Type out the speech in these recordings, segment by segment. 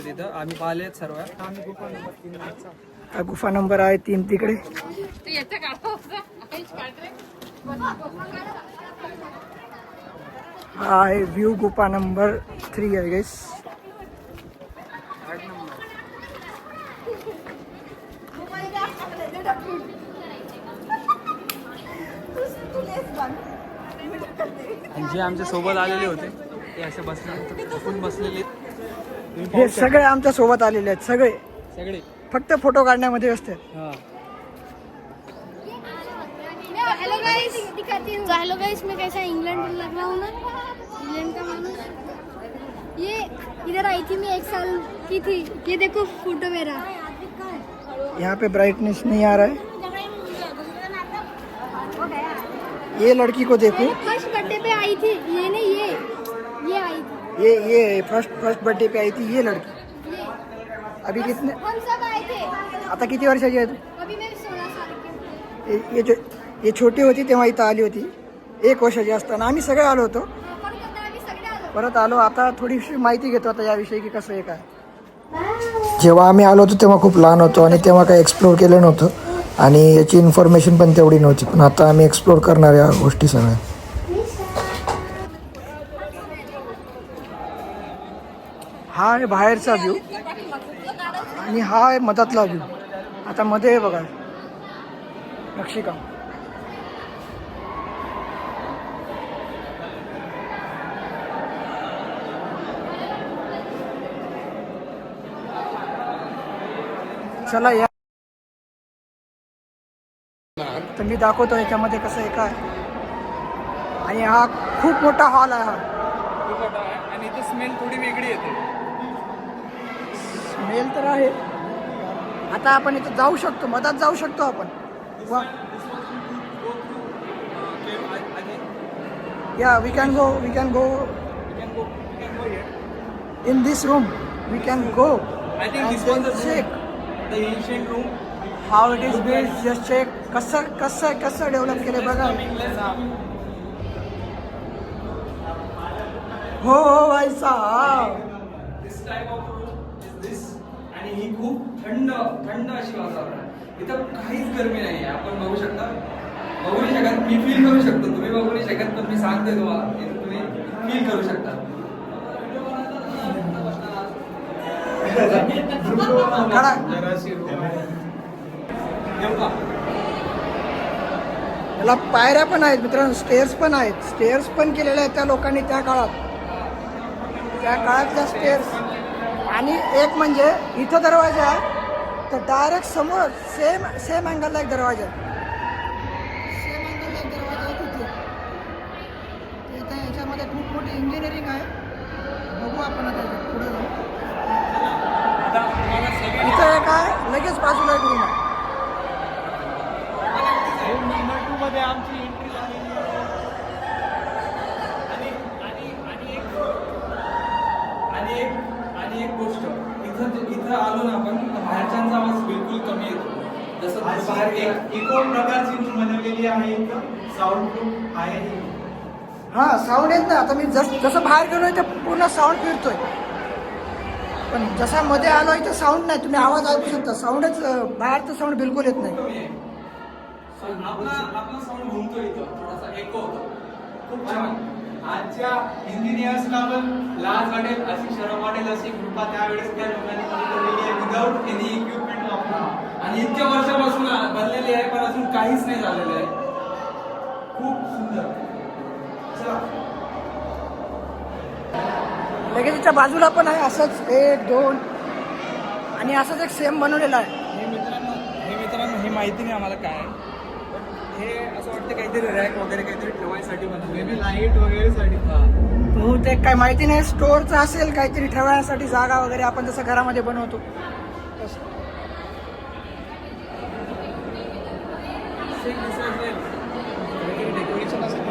तिथं आम्ही पाहिले सर्व. हा गुफा नंबर आहे 3 तिकडे. हा आहे व्ह्यू गुफा नंबर 3 आहे गाइस. जे आमच्या सोबत आलेले होते ते असे बसलेले. हे सगळे आमच्या सोबत आलेले आहेत. सगळे फक्त फोटो काढण्यामध्ये व्यस्त आहेत. हेलो गाइस मैं कैसा इंग्लैंड लग रहा हूँ ना. इंग्लैंड का मानुस ये इधर आई थी मैं 1 साल की थी. ये देखो फोटो मेरा. यहाँ पे ब्राइटनेस नहीं आ रहा है. ये लड़की को देखो. फर्स्ट बर्थडे पे आई थी. ये नहीं ये आई थी. ये फर्स्ट बर्थडे पे आई थी ये लड़की. ये अभी कितने हम सब आए थे. आता किती वर्षाची आहे तू? अभी मैं 16 साल की. ये छोटी होती तेव्हा इथं आली होती 1 वर्षाची असताना. आम्ही सगळे आलो होतो. परत आलो. आता थोडीशी माहिती घेतो आता याविषयी की कसं आहे काय. जेव्हा आम्ही आलो होतो तेव्हा खूप लहान होतो आणि तेव्हा काही एक्सप्लोर केलं नव्हतं आणि याची इन्फॉर्मेशन पण तेवढी नव्हती. पण आता आम्ही एक्सप्लोर करणार या गोष्टी सगळ्या. हा आहे बाहेरचा व्ह्यू आणि हा आहे मधातला व्ह्यू. आता मध्ये आहे बघा नक्षीकाम. चला या तर मी दाखवतो याच्यामध्ये कसं आहे काय. आणि हा खूप मोठा हॉल आहे. हा आणि इथे स्मेल थोडी वेगळी येते. स्मेल तर आहे. आता आपण इथं जाऊ शकतो. मधात जाऊ शकतो आपण. वा या we can go in this room. We can go. I think this was check the ancient room. How it is build. Just check कसं डेव्हलप केलं बघा. हो भाई साहब. This type of room is this. आणि ही खूप थंड अशी वातावरण आहे. इथं काहीच गरमी नाही आहे. आपण बघू शकता. बघू नाही शकत. मी फील करू शकतो. तुम्ही बघू नाही शकत पण मी सांगते तुम्हाला. इथं तुम्ही फील करू शकता. त्याला पायऱ्या पण आहेत मित्रांनो. स्टेअर्स पण आहेत. स्टेअर्स पण केलेल्या आहेत त्या लोकांनी त्या काळातल्या स्टेअर्स. आणि एक म्हणजे इथं दरवाजा आहे तर डायरेक्ट समोर सेम अँगलला एक दरवाजा आहे. तिथे ह्याच्यामध्ये खूप मोठी इंजिनिअरिंग आहे. बघू आपण आता पुढे जाऊ. इथं एक आहे लगेच बाजूला एक रूम आहे. रूम नंबर 2 मध्ये आमची एंट्री झालेली आहे. आणि एक गोष्ट इथं आलो ना आपण बाहेरच्यांचा आवाज बिलकुल कमी येतो. जसं बाहेर इको प्रकारची रूम बनवलेली आहे. इथं साऊंड प्रूफ आहे. हां साऊंड येत नाही. आता मी जसं बाहेर गेलोय ते पूर्ण साऊंड फिरतोय. पण जसा मध्ये आलोय तर साऊंड नाही. तुम्ही आवाज ऐकू शकता. साऊंडच बाहेरचं साऊंड बिलकुल येत नाही. आपला साऊंड घुमतो इथं थोडासा एको होतो. खूप छान. आजच्या इंजिनियर्सला पण लाज वाटेल अशी शरम वाटेल अशी कृपा त्यावेळेस त्या लोकांनी केलेली आहे विदाऊट एनी इक्विपमेंट वापरून. आणि इतक्या वर्षापासून बनलेली आहे पण अजून काहीच नाही झालेलं आहे. खूप सुंदर. चला लगेच त्याच्या बाजूला पण आहे असंच 1 2 आणि असंच एक सेम बनवलेलं आहे. हे मित्रांनो हे माहिती नाही आम्हाला काय आहे. हे असं वाटतं काहीतरी रॅक वगैरे काहीतरी ठेवायसाठी बनवलेली. लाईट वगैरे साठी. बहुतेक काय माहिती नाही. स्टोअरचं असेल काहीतरी ठेवण्यासाठी जागा वगैरे आपण जसं घरामध्ये बनवतो तसं. डेकोरेशन असेल.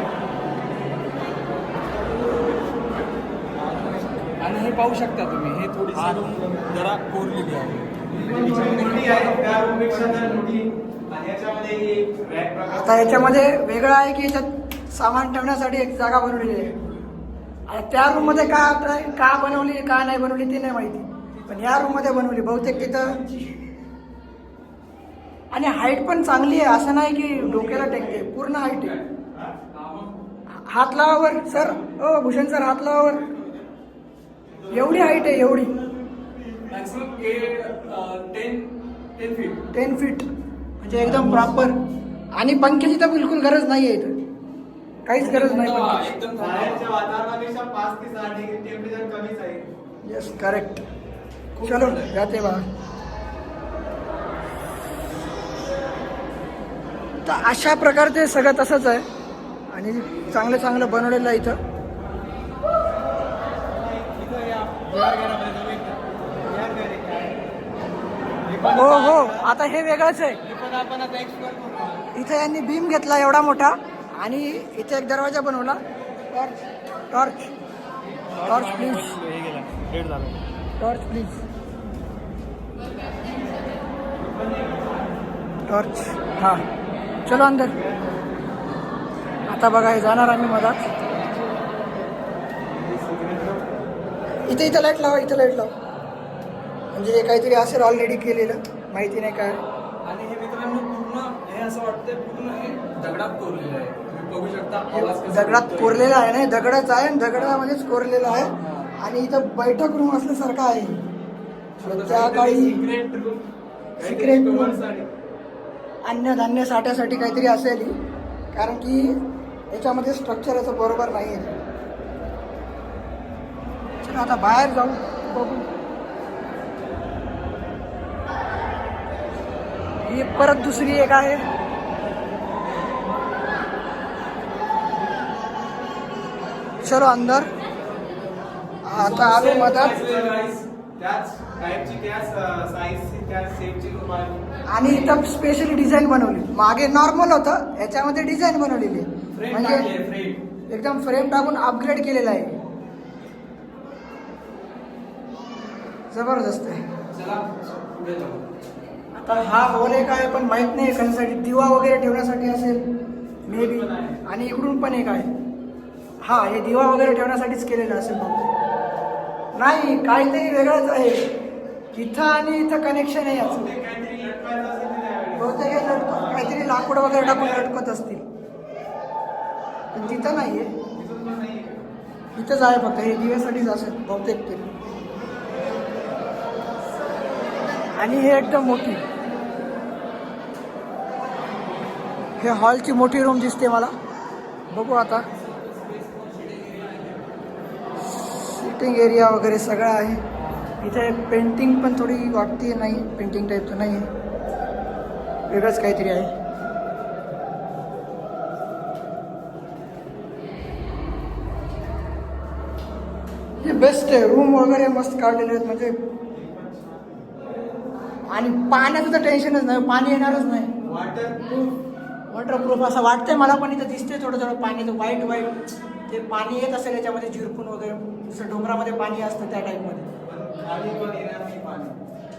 आणि हे पाहू शकता तुम्ही. हे थोडी रूम जरा कोरलेली आहे. मोठी आहे त्या रूमपेक्षा जर मोठी. आणि याच्यामध्ये एक रॅक प्रकार. आता याच्यामध्ये वेगळं आहे की याच्यात सामान ठेवण्यासाठी एक जागा बनवलेली आहे. आणि त्या रूम मध्ये का बनवली का नाही बनवली ते नाही माहिती. पण या रूम मध्ये बनवली बहुतेक तिथं. आणि हाईट पण चांगली आहे, असं नाही की डोक्याला टेकते, पूर्ण हाईट आहे. हात लावावर सर, ओ भूषण सर हात लावावर. एवढी हाईट आहे, एवढी मॅक्सिमम 10 फीट म्हणजे एकदम प्रॉपर. आणि पंख्याची तर बिलकुल गरज नाही आहे इथं, काहीच गरज नाही पंख्याची. एकदम बाहेरच्या वातावरणापेक्षा 5 ते 6 डिग्री टेम्परेचर कमीच आहे. Yes correct. चलो जाते बा. तर अशा प्रकारचे सगळं तसंच आहे आणि चांगलं चांगलं बनवलेलं आहे इथं. हो हो, आता हे वेगळंच आहे. आपण आता एक्सप्लोर करू. इथे यांनी बीम घेतला एवढा मोठा आणि इथे एक दरवाजा बनवला. Torch torch torch please, torch please, torch. हां चलो अंदर. आता बघा हे जाणार आम्ही मधात. इथे इथं लाईट लावा, इथं लाईट लावा. म्हणजे हे काहीतरी असेल ऑलरेडी केलेलं, माहिती नाही काय. आणि हे मित्रांनो पूर्ण हे असं वाटतंय पूर्ण हे दगडात कोरलेलं आहे. तुम्ही बघू शकता आवाज कसा दगडात येतोय. कोरलेला आहे, नाही दगडच आहे आणि दगडामध्येच कोरलेला आहे. आणि इथं बैठक रूम असल्यासारखं आहे. त्या काळी secret room, secret room, room. अन्नधान्य साठ्यासाठी काहीतरी असेल, कारण की याच्यामध्ये स्ट्रक्चर याचं बरोबर नाही आहे. चला आता बाहेर जाऊ बघू. ही परत दुसरी एक आहे. चलो अंदर. आता आलो मधात. त्याच टाईपची, त्याच साईजची, त्याच शेपची रूम आहे. आणि इथं स्पेशली डिझाईन बनवली. मागे नॉर्मल होतं, याच्यामध्ये डिझाईन बनवलेली आहे. फ्रेम म्हणजे टाकली आहे, फ्रेम. एकदम फ्रेम टाकून अपग्रेड केलेला आहे. जबरदस्त आहे. चला पुढे जाऊ. आता हा हॉल एक आहे पण माहित नाही कशासाठी, दिवा वगैरे ठेवण्यासाठी असेल मे बी. आणि इकडून पण एक आहे. हा हे दिवा वगैरे ठेवण्यासाठीच केलेलं असेल बहुतेक. नाही काहीतरी वेगळंच आहे इथं आणि इथं कनेक्शन आहे याचं. ते काहीतरी लटकायचं असेल ते त्यावेळेस. बहुतेक हे काहीतरी लाकूड वगैरे टाकून लटकत असतील, पण तिथं नाहीये. इथून पण नाहीये. इथंच आहे फक्त, हे दिव्यासाठीच असेल बहुतेक ते. आणि हे एकदम मोठी, हे हॉलची मोठी रूम दिसते मला. बघू आता. सिटिंग एरिया वगैरे सगळं आहे. इथे पेंटिंग पण थोडी वाटते, नाही पेंटिंग टाईपचं नाही आहे, वेगळंच काहीतरी आहे. हे बेस्ट आहे. रूम वगैरे मस्त काढलेले आहेत म्हणजे. आणि पाण्याचं तर टेन्शनच नाही, पाणी येणारच नाही. वॉटरप्रूफ असं वाटतंय मला, पण इथं दिसते थोडं थोडं पाण्याचं व्हाईट व्हाईट. ते पाणी येत असेल याच्यामध्ये झिरपून वगैरे, जसं डोंगरामध्ये पाणी असतं त्या टाईपमध्ये. खाली पण येणार नाही पाणी.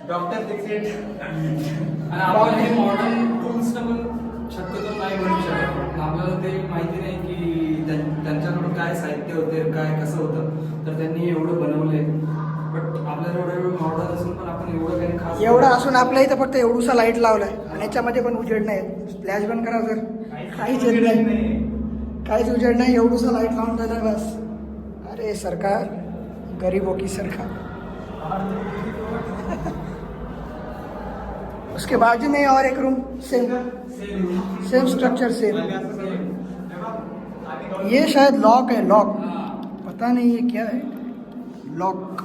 Doctor fixed. आणि आपण हे मॉडर्न टूल्सनं पण शक्यतो नाही बनवू शकत. आपल्याला ते माहिती नाही की त्यांच्याकडून काय साहित्य होते, काय कसं होतं, तर त्यांनी एवढं बनवलंय. बट आपल्याला एवढं मॉडर्न असून पण आपण एवढं काही खास एवढं असून आपल्या इथं फक्त एवढूसा लाईट लावलाय आणि याच्यामध्ये पण उजेड नाही. फ्लॅश बंद करा सर, काहीच येत नाही, काहीच उजेड नाही. एवढूसा लाईट लावून दिला बस. अरे सरकार, गरीबों की सरकार. उसके बाजू में और एक रूम, सेम स्ट्रक्चर सेम. ये शायद लॉक है, लॉक, पता नहीं ये क्या है. लॉक.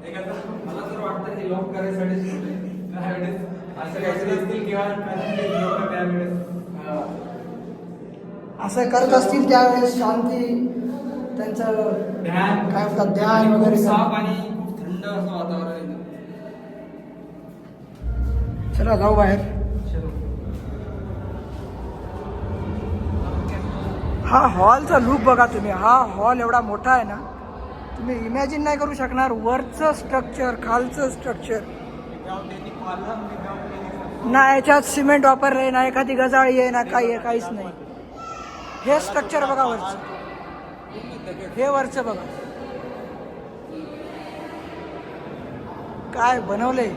मला तर वाटतं हे लॉक करायसाठी असं काहीतरी असतील किंवा लोक त्यावेळेस असं करत असतील त्यावेळेस, शांती त्यांचं ध्यान. काय म्हणतात, ध्यान वगैरे. साफ आणि खूप थंड असं वातावरण आहे. चला जाऊ बाहेर. हा हॉलचा लुक बघा तुम्ही. हा हॉल एवढा मोठा आहे ना, तुम्ही इमॅजिन नाही करू शकणार. वरचं स्ट्रक्चर, खालचं स्ट्रक्चर, ना याच्यात सिमेंट वापरलंय, ना एखादी गजाळी आहे, ना काही आहे, काहीच नाही. हे स्ट्रक्चर बघा वरचं, हे वरचं बघा. काय बनवले?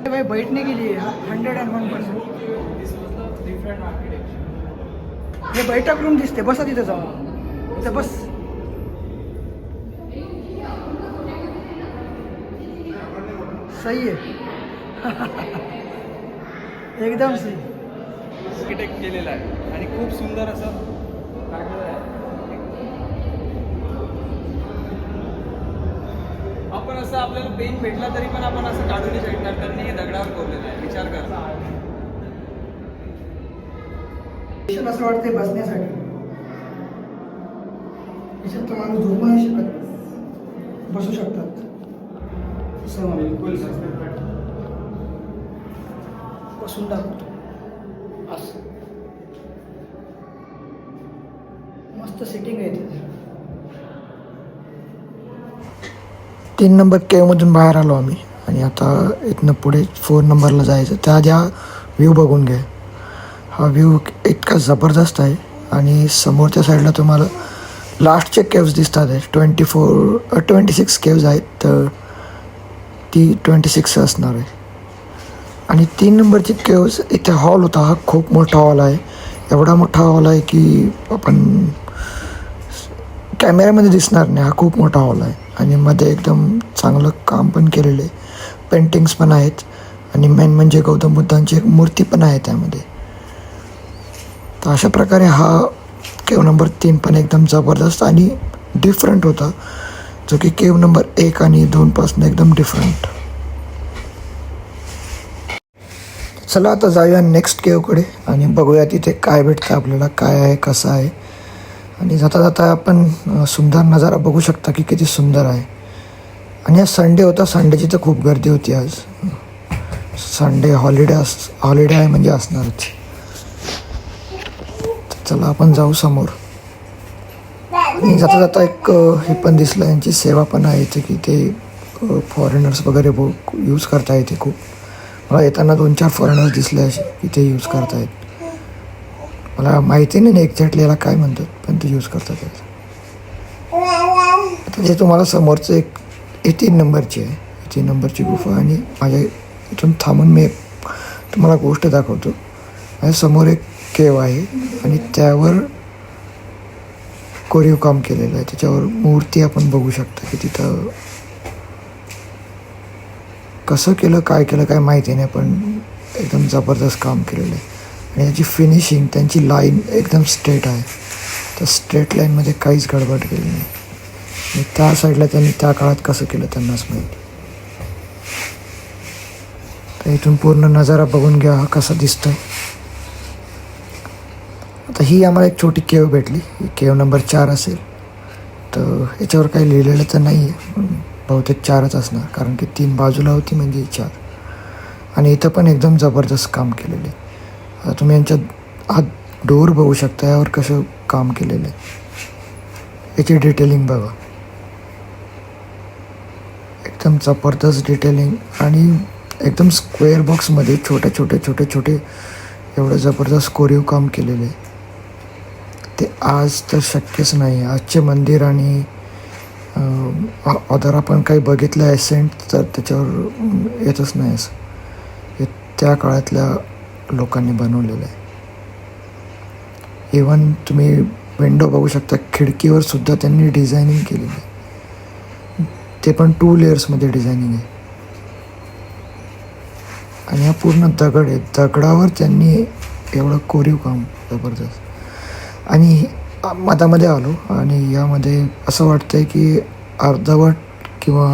भाई बैठने के लिए 101%. हे बैठक रूम दिसते, बसा तिथं जाऊन. इथं बस. सही आहे. एकदम सही. आर्किटेक्ट केलेलं आहे आणि खूप सुंदर असं काढलेलं आहे. आपण असं आपल्याला पेन भेटला तरी पण आपण असं काढू नाही शकणार, कारण हे दगडावर कोरलेलं आहे. विचार करा. असं वाटतंय बसण्यासाठी. याच्यात तर माणूस झोपू नाही शकत, बसू शकतात. बिलकुल बसून दाखवतो असं. मस्त सेटिंग आहे तिथे. 3 नंबर केवमधून बाहेर आलो आम्ही आणि आता इथनं पुढे 4 नंबरला जायचं. त्याआधी हा व्ह्यू बघून घ्या. हा व्ह्यू इतका जबरदस्त आहे आणि समोरच्या साईडला तुम्हाला लास्टचे केव्ज दिसतात आहे. 26 केव्ज आहेत, तर ती 26 असणार आहे. आणि 3 नंबरची केव्ज इथे हॉल होता. हा खूप मोठा हॉल आहे. एवढा मोठा हॉल आहे की आपण कॅमेऱ्यामध्ये दिसणार नाही. हा खूप मोठा हॉल आहे आणि मध्ये एकदम चांगलं काम पण केलेलं आहे. पेंटिंग्स पण आहेत आणि मेन म्हणजे गौतम बुद्धांची एक मूर्ती पण आहे त्यामध्ये. तर अशा प्रकारे हा केव नंबर 3 पण एकदम जबरदस्त आणि डिफरंट होता, जो की केव नंबर 1 आणि 2 पासून एकदम डिफरंट. चला आता जाऊया नेक्स्ट केवकडे आणि बघूया तिथे काय भेटतं आपल्याला, काय आहे, कसं आहे. आणि जाता जाता आपण सुंदर नजारा बघू शकता की किती सुंदर आहे. आणि आज संडे होता. संडेची तर खूप गर्दी होती आज. संडे हॉलिडे आहे म्हणजे असणारच. चला आपण जाऊ समोर. आणि जाता जाता एक हे पण दिसलं, यांची सेवा पण आहे इथे की ते फॉरेनर्स वगैरे यूज करता येते. खूप मला येताना 2-4 फॉरेनर्स दिसले असे की ते यूज करतायत. मला माहिती नाही एक्झॅक्टली याला काय म्हणतात, पण ते यूज करतात. आता जे तुम्हाला समोरचं एक 3 नंबरची आहे, 3 नंबरची गुफा. आणि माझ्या इथून थांबून मी तुम्हाला गोष्ट दाखवतो. माझ्या समोर एक केव आहे आणि त्यावर कोरीव काम केलेलं आहे. त्याच्यावर मूर्ती आपण बघू शकता की तिथं कसं केलं काय माहिती नाही, पण एकदम जबरदस्त काम केलेलं आहे. आणि याची फिनिशिंग, त्यांची लाईन एकदम स्ट्रेट आहे. तर स्ट्रेट लाईनमध्ये काहीच गडबड केली नाही. आणि त्या साईडला त्यांनी त्या काळात कसं केलं त्यांनाच माहिती. तर इथून पूर्ण नजारा बघून घ्या हा कसा दिसतोय. आता ही आम्हाला एक छोटी केव भेटली. ही केव नंबर 4 असेल. तर याच्यावर काही लिहिलेलं तर नाही आहे, बहुतेक 4च असणार, कारण की 3 बाजूला होती म्हणजे 4. आणि इथं पण एकदम जबरदस्त काम केलेलं आहे. आता तुम्ही यांच्या हा डोर बघू शकता, यावर कसं काम केलेलं आहे. याची डिटेलिंग बघा, एकदम जबरदस्त डिटेलिंग. आणि एकदम स्क्वेअर बॉक्समध्ये छोटे एवढं जबरदस्त कोरीव काम केलेलं आहे. ते आज तर शक्यच नाही. आजचे मंदिर आणि अदर आपण काही बघितलं एसेंट तर त्याच्यावर येतच नाही असं. हे त्या काळातल्या लोकांनी बनवलेलं आहे. इवन तुम्ही विंडो बघू शकता, खिडकीवर सुद्धा त्यांनी डिझायनिंग केलेली आहे. ते पण 2 लेयर्समध्ये डिझायनिंग आहे. आणि हा पूर्ण दगड आहे. दगडावर त्यांनी एवढं कोरीव काम जबरदस्त. आणि मधामध्ये आलो आणि यामध्ये असं वाटतंय की अर्धवट किंवा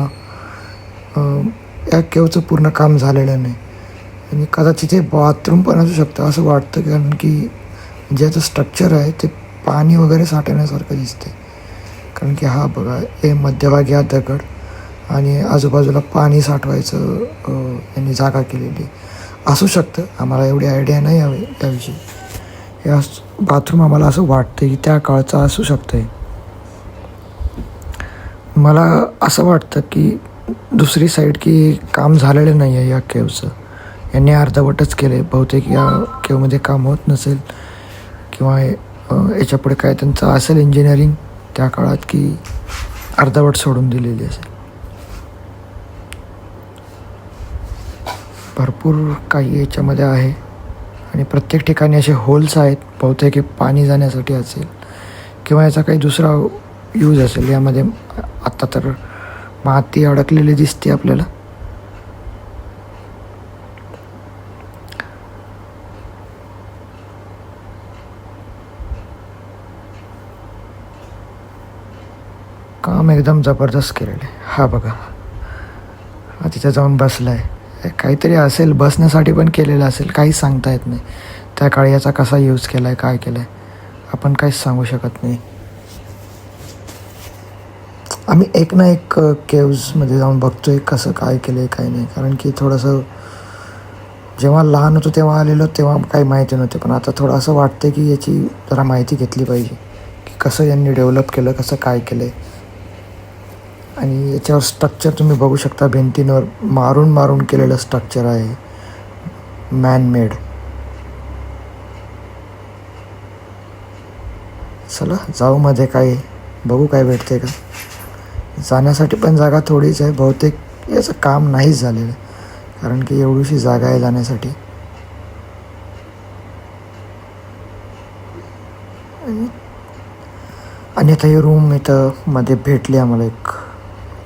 या केवचं पूर्ण काम झालेलं नाही. आणि कदाचित हे बाथरूम पण असू शकतं असं वाटतं, कारण की ज्याचं स्ट्रक्चर आहे ते पाणी वगैरे साठवण्यासारखं दिसते. कारण की हा बघा, हे मध्यभागी हा दगड आणि आजूबाजूला पाणी साठवायचं यांनी जागा केलेली असू शकतं. आम्हाला एवढी आयडिया नाही हवी त्याविषयी. या बाथरूम आम्हाला असं वाटतं की त्या काळचं असू शकतं. मला असं वाटतं की दुसरी साईड की काम झालेलं नाही आहे या केवचं. यांनी अर्धवटच केलं आहे. बहुतेक या केवमध्ये काम होत नसेल किंवा याच्यापुढे काय त्यांचं असेल इंजिनिअरिंग त्या काळात की अर्धवट सोडून दिलेली असेल. भरपूर काही याच्यामध्ये आहे आणि प्रत्येक ठिकाणी असे होल्स आहेत. बहुतेक हे पाणी जाण्यासाठी असेल किंवा याचा काही दुसरा यूज असेल. यामध्ये आत्ता तर माती अडकलेली दिसते आपल्याला. काम एकदम जबरदस्त केलेलं आहे. हा बघा, हा तिथे जाऊन बसला आहे. काहीतरी असेल, बसण्यासाठी पण केलेलं असेल, काहीच सांगता येत नाही. त्या काळी याचा कसा यूज केला आहे, काय केलं आहे, आपण काहीच सांगू शकत नाही. आम्ही एक ना एक केव्जमध्ये जाऊन बघतोय कसं काय केलं आहे काय नाही. कारण की थोडंसं जेव्हा लहान होतो तेव्हा आलेलो तेव्हा काही माहिती नव्हते. पण आता थोडं असं वाटतं की याची जरा माहिती घेतली पाहिजे की कसं यांनी डेव्हलप केलं, कसं काय केलं आहे. आणि याच्यावर स्ट्रक्चर तुम्ही बघू शकता. भिंतींवर मारून मारून केलेलं स्ट्रक्चर आहे, मॅनमेड. चला जाऊ मध्ये, काय बघू काय भेटते का. जाण्यासाठी पण जागा थोडीच आहे. बहुतेक याचं काम नाहीच झालेलं कारण की एवढीशी जागा आहे जाण्यासाठी. आणि आता ही रूम इथं मध्ये भेटली आम्हाला एक.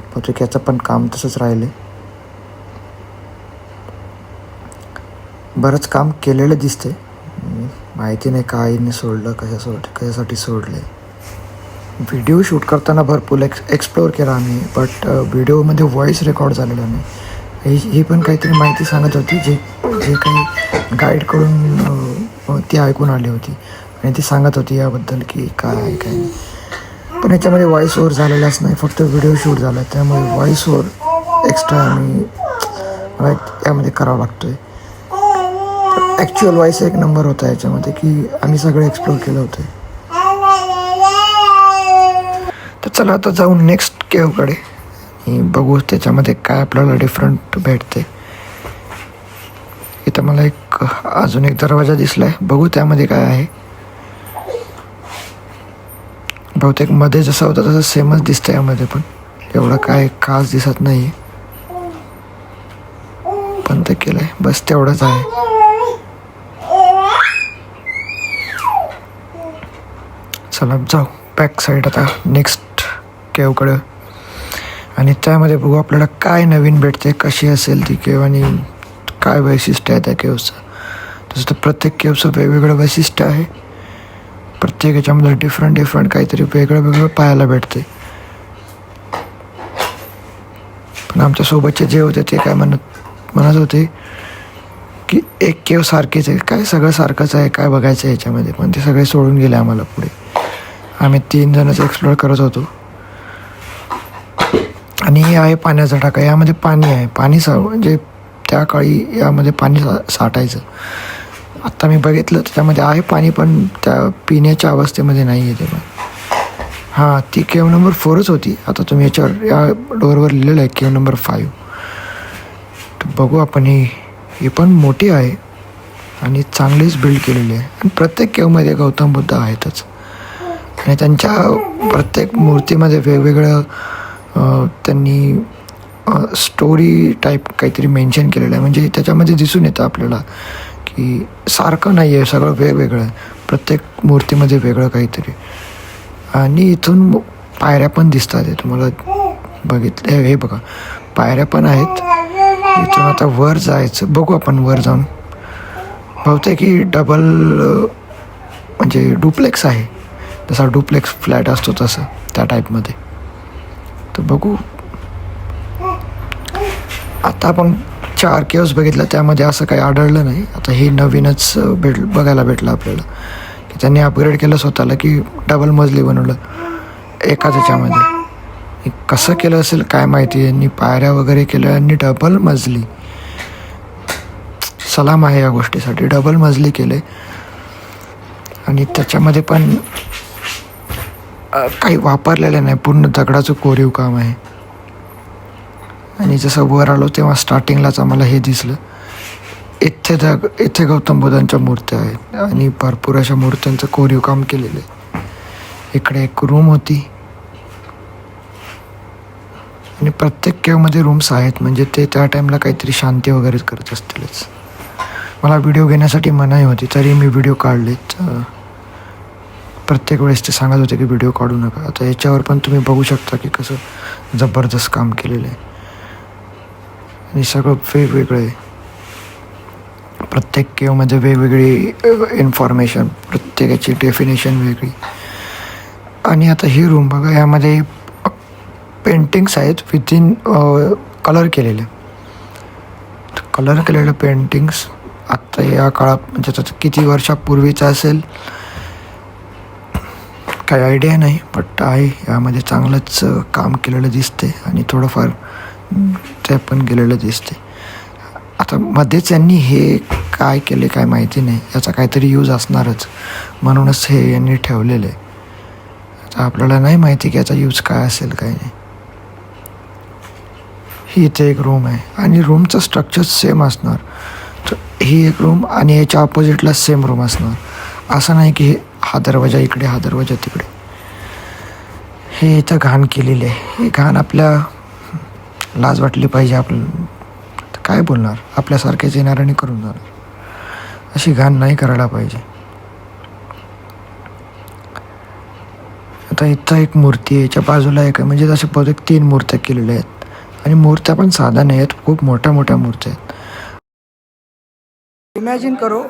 बहुतेक याचं पण काम तसंच राहिले. बरंच काम केलेलं दिसते. माहिती नाही काहीने सोडलं, कशासाठी सोडले. व्हिडिओ शूट करताना भरपूर एक्सप्लोअर केला आम्ही. बट व्हिडिओमध्ये व्हॉईस रेकॉर्ड झालेला नाही. ही पण काहीतरी माहिती सांगत होती जे काही गाईडकडून ती ऐकून आली होती आणि ती सांगत होती याबद्दल की काय आहे काय नाही. पण याच्यामध्ये व्हॉईस ओव्हर झालेलाच नाही, फक्त व्हिडिओ शूट झाला. त्यामुळे व्हॉईस ओव्हर एक्स्ट्रा मला यामध्ये करावा लागतो आहे. ॲक्च्युअल व्हॉईस एक नंबर होता याच्यामध्ये की आम्ही सगळं एक्सप्लोर केलं होतं. तर चला आता जाऊन नेक्स्ट केवकडे बघू त्याच्यामध्ये काय आपल्याला डिफरंट भेटते. इथं मला एक अजून एक दरवाजा दिसला आहे. बघू त्यामध्ये काय आहे. बहुतेक मध्ये जसं होतं तसं सेमच दिसतं यामध्ये पण. एवढं काय खास दिसत नाही. बंद केलं आहे बस तेवढंच आहे. चला जाऊ बॅक साईड आता नेक्स्ट केवकडं. आणि त्यामध्ये बघू आपल्याला काय नवीन भेटते, कशी असेल ती केव आणि काय वैशिष्ट्य आहे त्या केवचं. तसं तर प्रत्येक केवचं वेगवेगळं वैशिष्ट्य आहे. प्रत्येक याच्यामध्ये डिफरंट काहीतरी वेगळं पाहायला भेटते. पण आमच्यासोबतचे जे होते ते काय म्हणत होते की एक केव सारखीच आहे, काय सगळं सारखंच आहे, काय बघायचं आहे याच्यामध्ये. पण ते सगळे सोडून गेले आम्हाला पुढे. आम्ही 3 जणच एक्सप्लोअर करत होतो. आणि हे आहे पाण्याचा टाका. यामध्ये पाणी आहे. म्हणजे त्या काळी यामध्ये पाणी साठायचं. आत्ता मी बघितलं त्याच्यामध्ये आहे पाणी पण त्या पिण्याच्या अवस्थेमध्ये नाही आहे ते. पण हां, ती केव नंबर 4च होती. आता तुम्ही याच्यावर या डोअरवर लिहिलेलं आहे केव नंबर 5. तर बघू आपण. ही पण मोठी आहे आणि चांगलीच बिल्ड केलेली आहे. आणि प्रत्येक केवमध्ये गौतम बुद्ध आहेतच. आणि त्यांच्या प्रत्येक मूर्तीमध्ये वेगवेगळं त्यांनी स्टोरी टाईप काहीतरी मेन्शन केलेलं आहे. म्हणजे त्याच्यामध्ये दिसून येतं आपल्याला की सारखं नाही आहे, सगळं वेगवेगळं आहे. प्रत्येक मूर्तीमध्ये वेगळं काहीतरी. आणि इथून पायऱ्या पण दिसतात. आहे तुम्हाला बघितलं हे बघा, पायऱ्या पण आहेत. इथून आता वर जायचं. बघू आपण वर जाऊन. बहुतेक की डबल म्हणजे डुप्लेक्स आहे. जसा डुप्लेक्स फ्लॅट असतो तसं त्या टाईपमध्ये. तर बघू. आता आपण 4 केव्स बघितलं, त्यामध्ये असं काही आढळलं नाही. आता हे नवीनच बघायला भेटलं आपल्याला की त्यांनी अपग्रेड केलं स्वतःला की डबल मजली बनवलं एकाच ह्याच्यामध्ये. कसं केलं असेल काय माहिती. यांनी पायऱ्या वगैरे केल्या आणि डबल मजली. सलाम आहे या गोष्टीसाठी. डबल मजली केले. आणि त्याच्यामध्ये पण काही वापरलेलं नाही, पूर्ण दगडाचं कोरीव काम आहे. आणि जसं वर आलो तेव्हा स्टार्टिंगलाच आम्हाला हे दिसलं. इथे गौतम बुद्धांच्या मूर्त्या आहेत आणि भरपूर अशा मूर्त्यांचं कोरीव काम केलेलं आहे. इकडे एक रूम होती आणि प्रत्येक केवमध्ये रूम्स आहेत, म्हणजे ते त्या टाईमला काहीतरी शांती वगैरे करत असतीलच. मला व्हिडिओ घेण्यासाठी मनाई होती तरी मी व्हिडिओ काढलेत. प्रत्येक वेळेस ते सांगत होते की व्हिडिओ काढू नका. आता याच्यावर पण तुम्ही बघू शकता की कसं जबरदस्त काम केलेलं आहे आणि सगळं वेगवेगळं आहे. प्रत्येक केवमध्ये वेगवेगळी इन्फॉर्मेशन, प्रत्येकाची डेफिनेशन वेगळी. आणि आता ही रूम बघा, यामध्ये पेंटिंग्स आहेत विथिन कलर केलेले पेंटिंग्स. आत्ता या काळात म्हणजे त्याचं किती वर्षापूर्वीचं असेल काही आयडिया नाही, बट आहे यामध्ये चांगलंच काम केलेलं दिसते आणि थोडंफार ते पण गेलेलं दिसते. आता मध्येच यांनी हे काय केले काय माहिती नाही, याचा काहीतरी यूज असणारच म्हणूनच हे यांनी ठेवलेलं आहे. आता आपल्याला नाही माहिती की याचा यूज काय असेल काय नाही. ही इथे एक रूम आहे आणि रूमचं स्ट्रक्चर सेम असणार. तर ही एक रूम आणि याच्या ऑपोजिटला सेम रूम असणार. असं नाही की हा दरवाजा इकडे हा दरवाजा तिकडे. हे इथं घाण केलेली आहे. ही घाण आपल्या लाज वाटली पाहिजे. आपलं काय बोलणार, आपल्यासारखेच येणाऱ्याने करून जाणार. अशी घाण नाही करायला पाहिजे. आता इथं एक मूर्ती आहे, याच्या बाजूला एक आहे, म्हणजे जसे बहुतेक 3 मूर्त्या केलेल्या आहेत आणि मूर्त्या पण साध्या नाही आहेत, खूप मोठ्या मोठ्या मूर्त्या आहेत. इमेजिन करो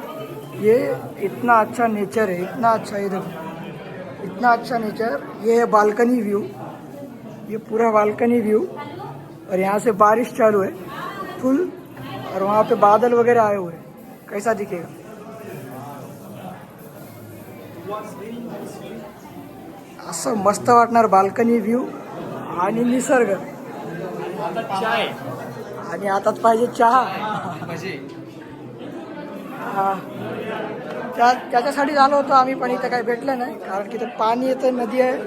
ये इतना अच्छा नेचर है, इतना अच्छा इधर, इतना अच्छा नेचर. ये है बालकनी व्यू, ये पूरा बालकनी व्यू और यहाँ से बारिश चालू है फुल और वहाँ पे बादल वगैरह आए हुए हैं. कैसा दिखेगा. असं मस्त वाटणार बाल्कनी व्ह्यू आणि निसर्ग. आणि आताच पाहिजे चहा. हा, त्याच्यासाठी आलो होतो आम्ही, पण इथं काही भेटलं नाही कारण की इथं पाणी येतं, नदी आहे,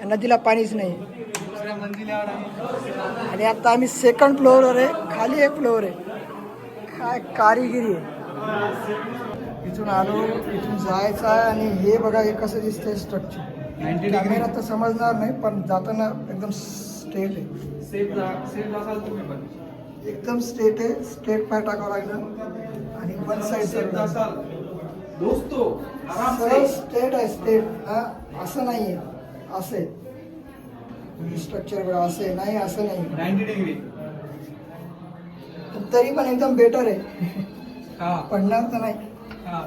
नदीला पाणीच नाही. आणि आता आम्ही 2nd फ्लोअरवर आहे, खाली 1 फ्लोअर आहे. काय कारिगिरी आहे. इथून आलो, इथून जायचं आहे आणि हे बघा हे कसं दिसतंय स्ट्रक्चर. कॅमेरा तर समजणार नाही पण जाताना एकदम स्ट्रेट आहे. सेफ असाल तुम्ही पण. एकदम स्ट्रेट आहे, स्ट्रेट पाय टाकावं लागणार आणि वन साईड असाल दोस्तो आराम सरळ स्ट्रेट आहे, स्ट्रेट. हा असं नाही आहे, असं आहे स्ट्रक्चर बघा. असं आहे, नाही असं नाही, 90 डिग्री. तरी पण एकदम बेटर आहे. हा पडणार तर नाही. हा,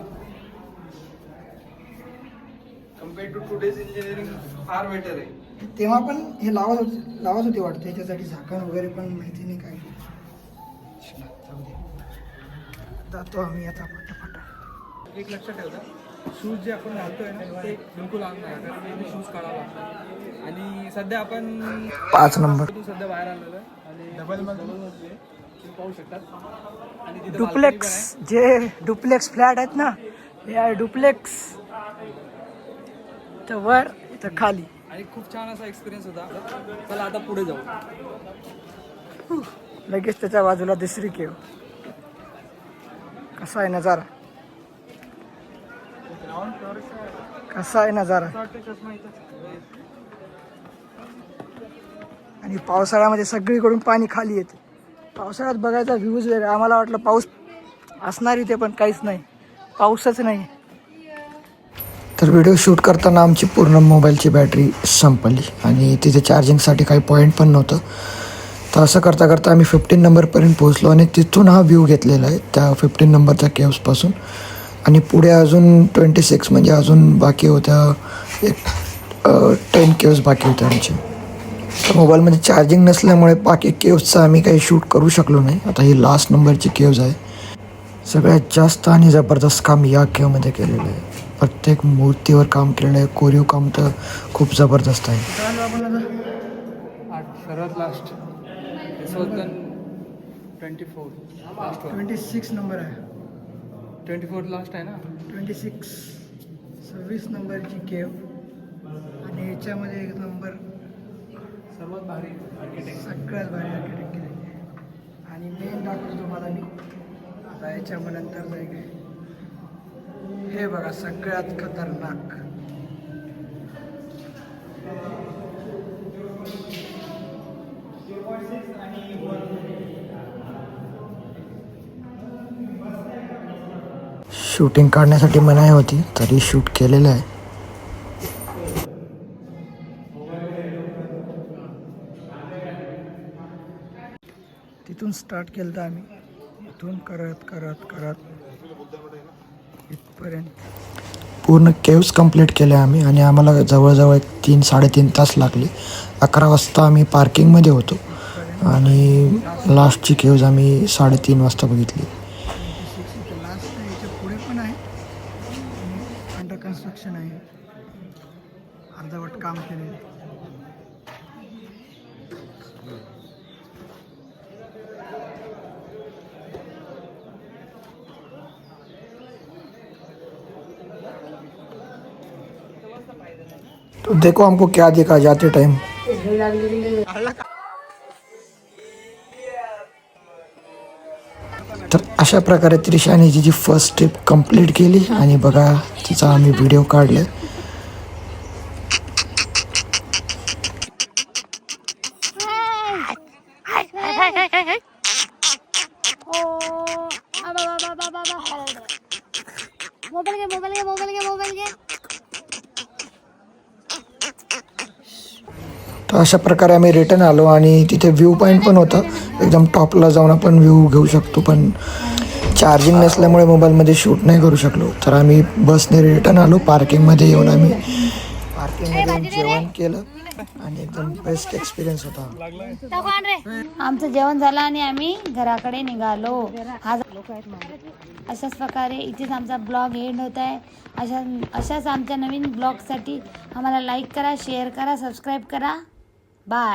कम्पेअर टू टुडेज इंजिनिअरिंग फार बेटर आहे. तेव्हा पण हे लावत होते वाटतं, त्याच्यासाठी झाकण वगैरे पण माहिती नाही काय. जाऊ दे, जातो आम्ही आता फटाफट. एक लक्षात ठेवता, शूज जे आपण घालतोय ना ते बिलकुल आम नाही, कारण शूज काढावा लागतो. आणि सध्या आपण 5 नंबर सध्या बाहेर आलेलो आहे आणि डबल तुम्ही पाहू शकतात. आणि तिथे डुप्लेक्स, जे डुप्लेक्स फ्लॅट आहेत ना, हे आहे डुप्लेक्स. तर वर इथं खाली. आणि खूप छान असा एक्सपिरियन्स होता. चला आता पुढे जाऊ. लगेच त्याच्या बाजूला दुसरी केव. कसा आहे नजारा, कसा आहे नजारा. आणि पावसाळ्यामध्ये सगळीकडून पाणी खाली येते. पावसाळ्यात बघायचा व्ह्यूज वेगळा. आम्हाला वाटलं पाऊस असणार इथे, पण काहीच नाही, पाऊसच नाही. तर व्हिडिओ शूट करताना आमची पूर्ण मोबाईलची बॅटरी संपली आणि तिथे चार्जिंगसाठी काही पॉईंट पण नव्हतं. तर असं करता करता आम्ही 15 नंबरपर्यंत पोहोचलो आणि तिथून हा व्ह्यू घेतलेला आहे त्या 15 नंबरच्या केव्सपासून. आणि पुढे अजून 26 म्हणजे अजून बाकी होत्या, एक 10 केव्स बाकी होत्या आमचे. तर मोबाईलमध्ये चार्जिंग नसल्यामुळे बाकी केव्सचं आम्ही काही शूट करू शकलो नाही. आता ही लास्ट नंबरची केव्ज आहे. सगळ्यात जास्त आणि जबरदस्त काम या केवमध्ये केलेलं आहे. प्रत्येक मूर्तीवर काम केलेलं आहे. कोरीव काम तर खूप जबरदस्त आहे. सर्वात लास्ट 24 लास्ट 26 नंबर आहे. 24 लास्ट आहे ना. 26 नंबरची केव. आणि आणि याच्यामध्ये एक नंबर सर्वात भारी आर्किटेक्ट. सगळ्यात भारी आर्किटेक्ट केले. आणि मेन दाखवतो तुम्हाला मी आता याच्यामध्ये नंतर जाईल. हे बघा सगळ्यात खतरनाक शूटिंग काढण्यासाठी मनाई होती तरी शूट केलेलं आहे. तिथून स्टार्ट केलं तर आम्ही इथून करत करत करत इथपर्यंत पूर्ण केव्स कंप्लीट केले आम्ही. आणि आम्हाला जवळजवळ 3-3.5 तास लागले. 11 वाजता आम्ही पार्किंगमध्ये होतो आणि लास्टची केव्ज आम्ही 3:30 वाजता बघितली. लास्ट याच्या पुढे पण आहे अंडर कन्स्ट्रक्शन आहे. अर्धवट काम केलेलं. तो देखो हमको क्या दिखा जाते टाइम. तर अशा प्रकारे त्रिशाने जी फर्स्ट स्टेप कंप्लीट केली आणि बघा तिचा आम्ही व्हिडिओ काढले. मोबाईल घे. तर अशा प्रकारे आम्ही रिटर्न आलो आणि तिथे व्ह्यू पॉईंट पण होतं. एकदम टॉपला जाऊन आपण व्ह्यू घेऊ शकतो. पण चार्जिंग नसल्यामुळे मोबाईलमध्ये शूट नाही करू शकलो. तर आम्ही बसने रिटर्न आलो. पार्किंगमध्ये येऊन आम्ही पार्किंगमध्ये जेवण केलं आणि एकदम बेस्ट एक्सपिरियन्स होता. आमचं जेवण झालं आणि आम्ही घराकडे निघालो. अशाच प्रकारे इथेच आमचा ब्लॉग एंड होत आहे. अशाच आमच्या नवीन ब्लॉगसाठी आम्हाला लाईक करा, शेअर करा, सबस्क्राईब करा. बाय.